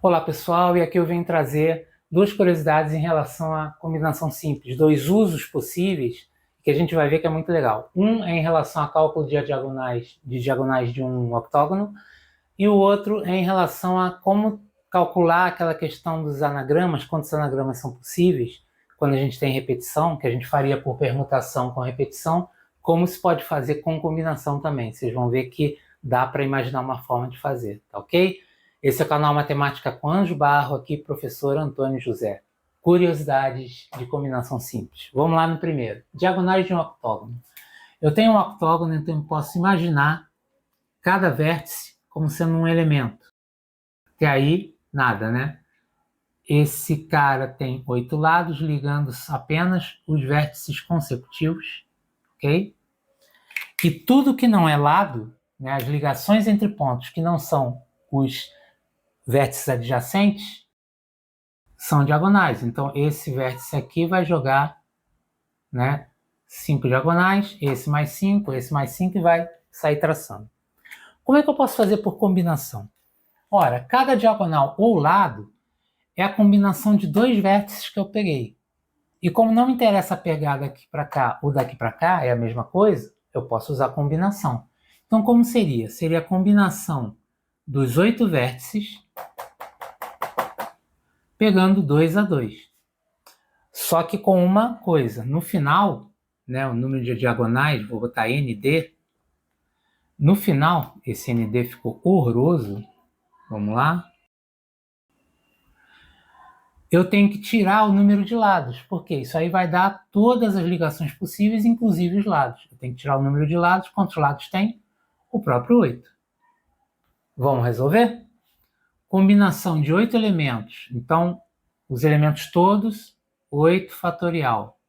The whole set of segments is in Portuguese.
Olá pessoal, e aqui eu venho trazer duas curiosidades em relação à combinação simples, dois usos possíveis que a gente vai ver que é muito legal. Um é em relação a cálculo de diagonais de um octógono e o outro é em relação a como calcular aquela questão dos anagramas, quantos anagramas são possíveis, quando a gente tem repetição, que a gente faria por permutação com repetição, como se pode fazer com combinação também. Vocês vão ver que dá para imaginar uma forma de fazer, tá ok? Esse é o canal Matemática com Anjo Barro, aqui professor Antônio José. Curiosidades de combinação simples. Vamos lá no primeiro. Diagonais de um octógono. Eu tenho um octógono, então eu posso imaginar cada vértice como sendo um elemento. Até aí, nada, né? Esse cara tem 8 lados, ligando apenas os vértices consecutivos, ok? E tudo que não é lado, né, as ligações entre pontos que não são os vértices adjacentes, são diagonais. Então, esse vértice aqui vai jogar, né, 5 diagonais, esse mais 5 e vai sair traçando. Como é que eu posso fazer por combinação? Ora, cada diagonal ou lado é a combinação de dois vértices que eu peguei. E como não me interessa pegar daqui para cá ou daqui para cá, é a mesma coisa, eu posso usar combinação. Então, como seria? Seria a combinação dos 8 vértices pegando 2 a 2. Só que com uma coisa, no final, né, o número de diagonais, vou botar ND, no final, esse ND ficou horroroso, vamos lá, eu tenho que tirar o número de lados, porque isso aí vai dar todas as ligações possíveis, inclusive os lados. Eu tenho que tirar o número de lados, quantos lados tem? O próprio 8. Vamos resolver? Combinação de 8 elementos, então, os elementos todos, 8 fatorial.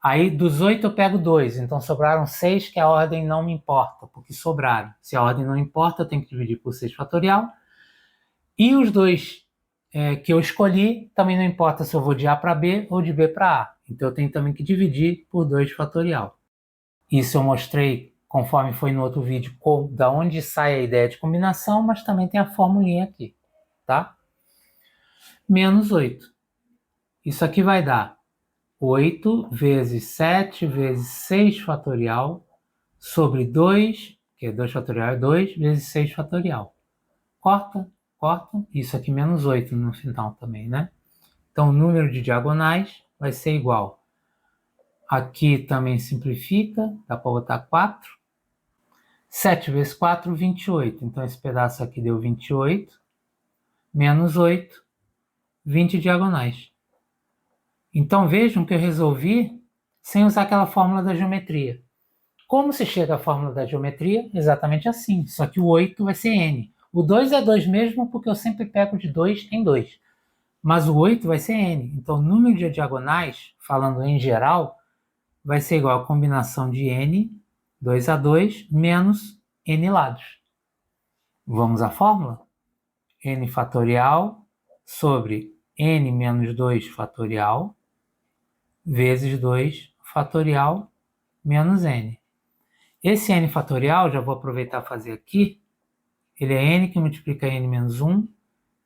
Aí, dos 8 eu pego 2, então sobraram 6, que a ordem não me importa, porque sobraram. Se a ordem não importa, eu tenho que dividir por 6 fatorial. E os 2 que eu escolhi, também não importa se eu vou de A para B ou de B para A. Então eu tenho também que dividir por 2 fatorial. Isso eu mostrei, conforme foi no outro vídeo, da onde sai a ideia de combinação, mas também tem a formulinha aqui, tá? Menos 8. Isso aqui vai dar 8 vezes 7 vezes 6 fatorial sobre 2, que é 2 fatorial é 2, vezes 6 fatorial. Corta, corta, isso aqui menos 8 no final também, né? Então o número de diagonais vai ser igual. Aqui também simplifica, dá para botar 4. 7 vezes 4, 28. Então esse pedaço aqui deu 28, menos 8, 20 diagonais. Então vejam que eu resolvi sem usar aquela fórmula da geometria. Como se chega à fórmula da geometria? Exatamente assim, só que o 8 vai ser n. O 2 é 2 mesmo porque eu sempre pego de 2 em 2. Mas o 8 vai ser n. Então o número de diagonais, falando em geral, vai ser igual a combinação de n, 2 a 2, menos n lados. Vamos à fórmula? N fatorial sobre n menos 2 fatorial vezes 2 fatorial menos n. Esse n fatorial, já vou aproveitar e fazer aqui, ele é n que multiplica n menos 1,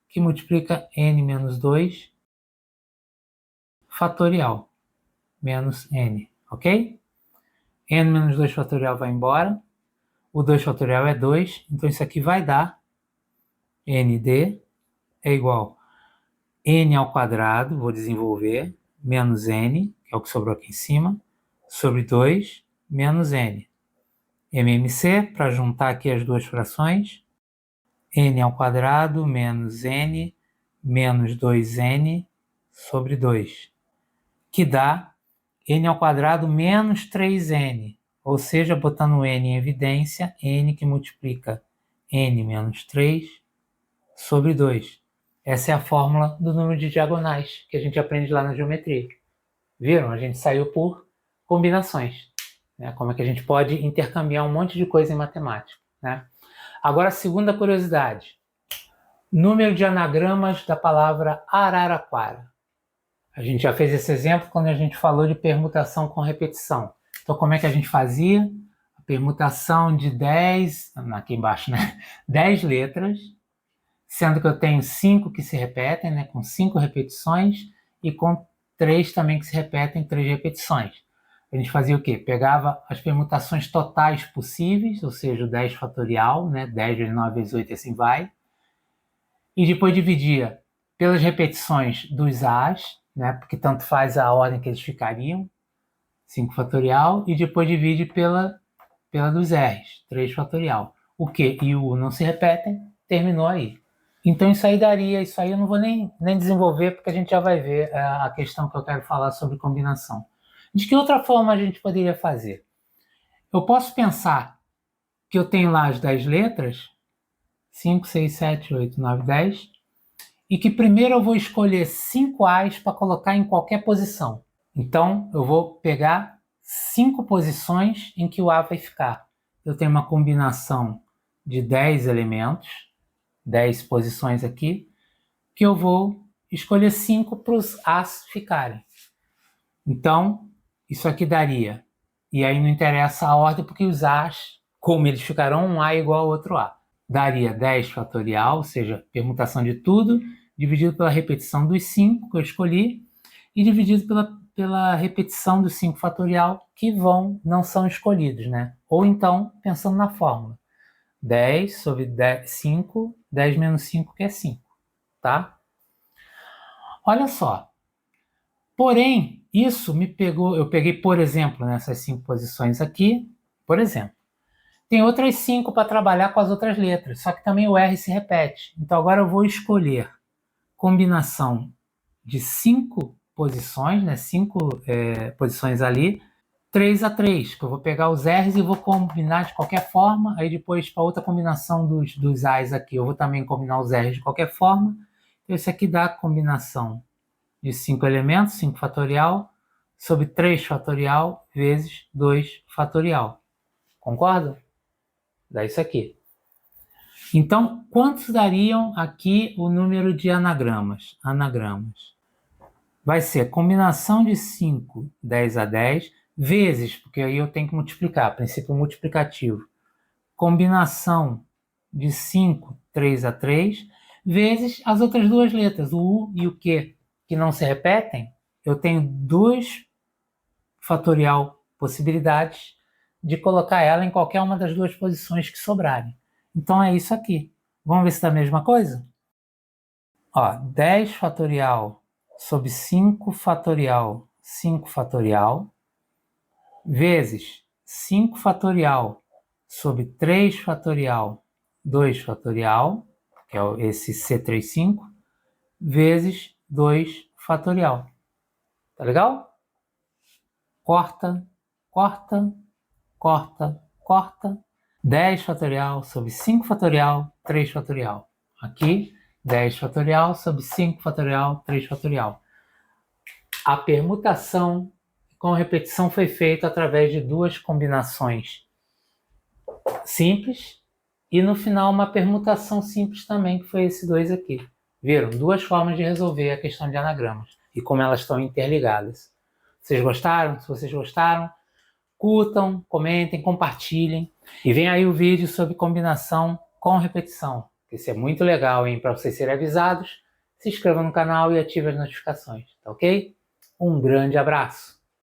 que multiplica n menos 2 fatorial menos n, ok? N menos 2 fatorial vai embora, o 2 fatorial é 2, então isso aqui vai dar nd é igual a n ao quadrado, vou desenvolver, menos n, que é o que sobrou aqui em cima, sobre 2 menos n. MMC, para juntar aqui as duas frações, n ao quadrado menos n menos 2n sobre 2, que dá n ao quadrado menos 3n, ou seja, botando n em evidência, n que multiplica n menos 3 sobre 2. Essa é a fórmula do número de diagonais que a gente aprende lá na geometria. Viram? A gente saiu por combinações. Né? Como é que a gente pode intercambiar um monte de coisa em matemática. Né? Agora, a segunda curiosidade. Número de anagramas da palavra Araraquara. A gente já fez esse exemplo quando a gente falou de permutação com repetição. Então, como é que a gente fazia? A permutação de 10, aqui embaixo, né? 10 letras sendo que eu tenho 5 que se repetem, né, com 5 repetições, e com 3 também que se repetem, 3 repetições. A gente fazia o quê? Pegava as permutações totais possíveis, ou seja, o 10 fatorial, né, 10 vezes 9 vezes 8 e assim vai, e depois dividia pelas repetições dos A's, né, porque tanto faz a ordem que eles ficariam, 5 fatorial, e depois divide pela dos R's, 3 fatorial. O Q e o U não se repetem, terminou aí. Então isso aí eu não vou nem desenvolver, porque a gente já vai ver a questão que eu quero falar sobre combinação. De que outra forma a gente poderia fazer? Eu posso pensar que eu tenho lá as 10 letras, 5, 6, 7, 8, 9, 10, e que primeiro eu vou escolher 5 A's para colocar em qualquer posição. Então eu vou pegar 5 posições em que o A vai ficar. Eu tenho uma combinação de 10 elementos, 10 posições aqui, que eu vou escolher 5 para os A's ficarem. Então, isso aqui daria, e aí não interessa a ordem, porque os A's, como eles ficarão, um A igual ao outro A, daria 10 fatorial, ou seja, permutação de tudo, dividido pela repetição dos 5 que eu escolhi, e dividido pela repetição dos 5 fatorial que não são escolhidos, né? Ou então, pensando na fórmula, 10 sobre 5, 10 menos 5, que é 5, tá? Olha só. Porém, isso me pegou, eu peguei, por exemplo, nessas 5 posições aqui, por exemplo. Tem outras 5 para trabalhar com as outras letras, só que também o R se repete. Então agora eu vou escolher combinação de 5 posições, né? 5 posições ali, 3 a 3, que eu vou pegar os R's e vou combinar de qualquer forma. Aí depois, para outra combinação dos A's aqui, eu vou também combinar os R's de qualquer forma. Então, isso aqui dá a combinação de 5 elementos, 5 fatorial, sobre 3 fatorial vezes 2 fatorial. Concorda? Dá isso aqui. Então, quantos dariam aqui o número de anagramas? Vai ser combinação de 5, 10 a 10, vezes, porque aí eu tenho que multiplicar, princípio multiplicativo. Combinação de 5, 3 a 3, vezes as outras duas letras, o U e o Q, que não se repetem. Eu tenho 2 fatorial possibilidades de colocar ela em qualquer uma das duas posições que sobrarem. Então é isso aqui. Vamos ver se dá a mesma coisa? Ó, 10 fatorial sobre 5 fatorial, 5 fatorial, vezes 5 fatorial sobre 3 fatorial, 2 fatorial, que é esse C35, vezes 2 fatorial. Tá legal? Corta, corta, corta, corta. 10 fatorial sobre 5 fatorial, 3 fatorial. Aqui, 10 fatorial sobre 5 fatorial, 3 fatorial. A permutação com repetição foi feita através de 2 combinações simples e no final uma permutação simples também, que foi esse 2 aqui. Viram? 2 formas de resolver a questão de anagramas e como elas estão interligadas. Vocês gostaram? Se vocês gostaram, curtam, comentem, compartilhem. E vem aí o vídeo sobre combinação com repetição. Isso é muito legal, hein? Para vocês serem avisados, se inscrevam no canal e ativem as notificações, tá ok? Um grande abraço!